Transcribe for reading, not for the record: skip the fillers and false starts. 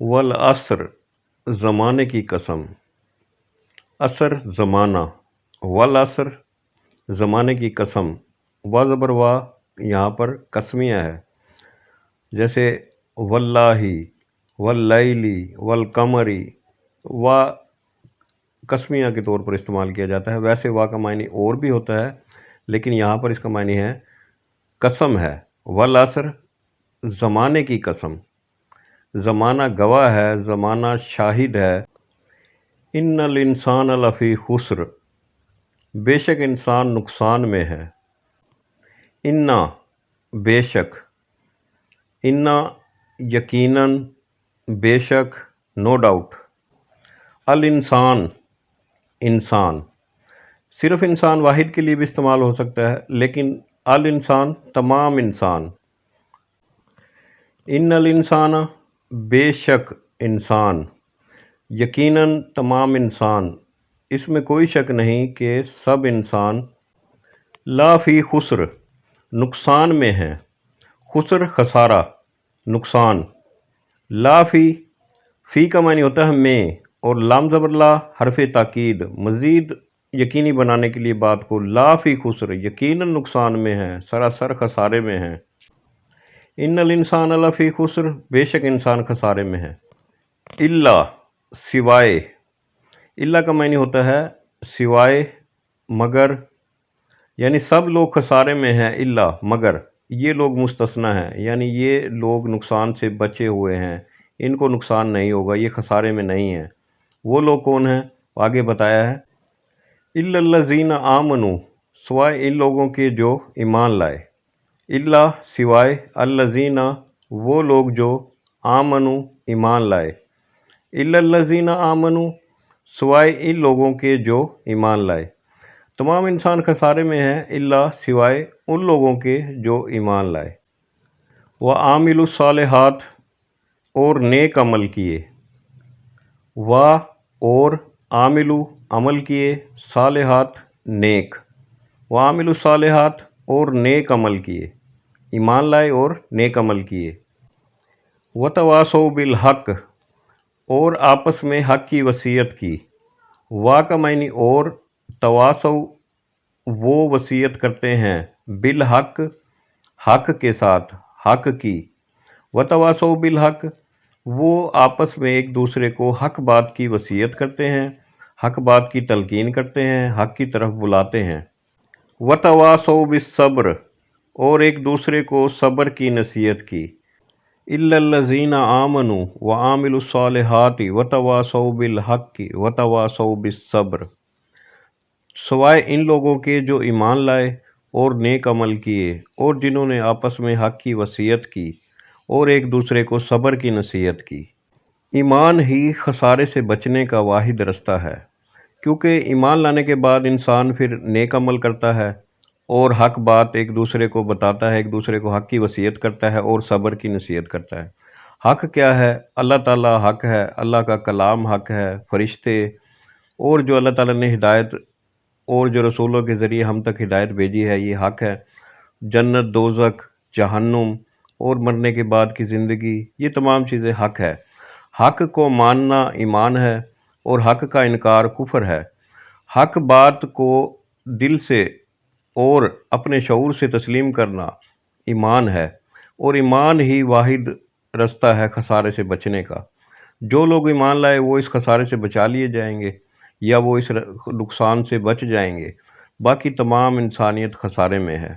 والعصر زمانے کی قسم، عصر زمانہ، والعصر زمانے کی قسم، وا زبر وا یہاں پر قسمیہ ہے، جیسے واللہ، واللیلی، والقمری، وا قسمیہ کے طور پر استعمال کیا جاتا ہے۔ ویسے وا کا معنی اور بھی ہوتا ہے، لیکن یہاں پر اس کا معنی ہے قسم ہے۔ والعصر زمانے کی قسم، زمانہ گواہ ہے، زمانہ شاہد ہے۔ ان الانسان لفی خسر، بے شک انسان نقصان میں ہے۔ انا بے شک، انا یقیناً، بے شک نو ڈاؤٹ۔ الانسان انسان، صرف انسان واحد کے لیے بھی استعمال ہو سکتا ہے، لیکن الانسان تمام انسان۔ ان الانسان بے شک انسان، یقیناً تمام انسان، اس میں کوئی شک نہیں کہ سب انسان لا فی خسر نقصان میں ہیں۔ خسر خسارہ، نقصان۔ لا فی کا معنی ہوتا ہے میں، اور لام زبر لا حرف تاکید، مزید یقینی بنانے کے لیے بات کو، لا فی خسر یقیناً نقصان میں ہے، سراسر خسارے میں ہے۔ ان الانسان لفی خسر، بے شک انسان خسارے میں ہے۔ الا سوائے، الا کا معنی ہوتا ہے سوائے، مگر، یعنی سب لوگ خسارے میں ہیں الا مگر، یہ لوگ مستثنی ہیں، یعنی یہ لوگ نقصان سے بچے ہوئے ہیں، ان کو نقصان نہیں ہوگا، یہ خسارے میں نہیں ہیں۔ وہ لوگ کون ہیں؟ آگے بتایا ہے الا الذین آمنوا، سوائے ان لوگوں کے جو ایمان لائے۔ الا سوائے، الذین وہ لوگ جو، آمنوا ایمان لائے۔ الا الذین آمنوا سوائے ان لوگوں کے جو ایمان لائے۔ تمام انسان خسارے میں ہیں الا سوائے ان لوگوں کے جو ایمان لائے۔ وعاملوا الصالحات اور نیک عمل کیے۔ اور عاملوا عمل کیے، صالحات نیک۔ وعاملوا الصالحات اور نیک عمل کیے، ایمان لائے اور نیک عمل کیے۔ وتواصوا بالحق اور آپس میں حق کی وصیت کی۔ وا کا معنی اور، تواصوا وہ وصیت کرتے ہیں، بالحق حق کے ساتھ، حق کی۔ وتواصوا بالحق وہ آپس میں ایک دوسرے کو حق بات کی وصیت کرتے ہیں، حق بات کی تلقین کرتے ہیں، حق کی طرف بلاتے ہیں۔ وتواصوا بالصبر اور ایک دوسرے کو صبر کی نصیحت کی۔ الا الذین آمنوا وعاملوا الصالحات وتواصوا بالحق وتواصوا بالصبر، سوائے ان لوگوں کے جو ایمان لائے اور نیک عمل کیے، اور جنہوں نے آپس میں حق کی وصیت کی اور ایک دوسرے کو صبر کی نصیحت کی۔ ایمان ہی خسارے سے بچنے کا واحد رستہ ہے، کیونکہ ایمان لانے کے بعد انسان پھر نیک عمل کرتا ہے اور حق بات ایک دوسرے کو بتاتا ہے، ایک دوسرے کو حق کی وصیت کرتا ہے اور صبر کی نصیحت کرتا ہے۔ حق کیا ہے؟ اللہ تعالیٰ حق ہے، اللہ کا کلام حق ہے، فرشتے، اور جو اللہ تعالیٰ نے ہدایت اور جو رسولوں کے ذریعے ہم تک ہدایت بھیجی ہے، یہ حق ہے۔ جنت، دوزخ، جہنم اور مرنے کے بعد کی زندگی، یہ تمام چیزیں حق ہے۔ حق کو ماننا ایمان ہے اور حق کا انکار کفر ہے۔ حق بات کو دل سے اور اپنے شعور سے تسلیم کرنا ایمان ہے، اور ایمان ہی واحد رستہ ہے خسارے سے بچنے کا۔ جو لوگ ایمان لائے وہ اس خسارے سے بچا لیے جائیں گے، یا وہ اس نقصان سے بچ جائیں گے، باقی تمام انسانیت خسارے میں ہے۔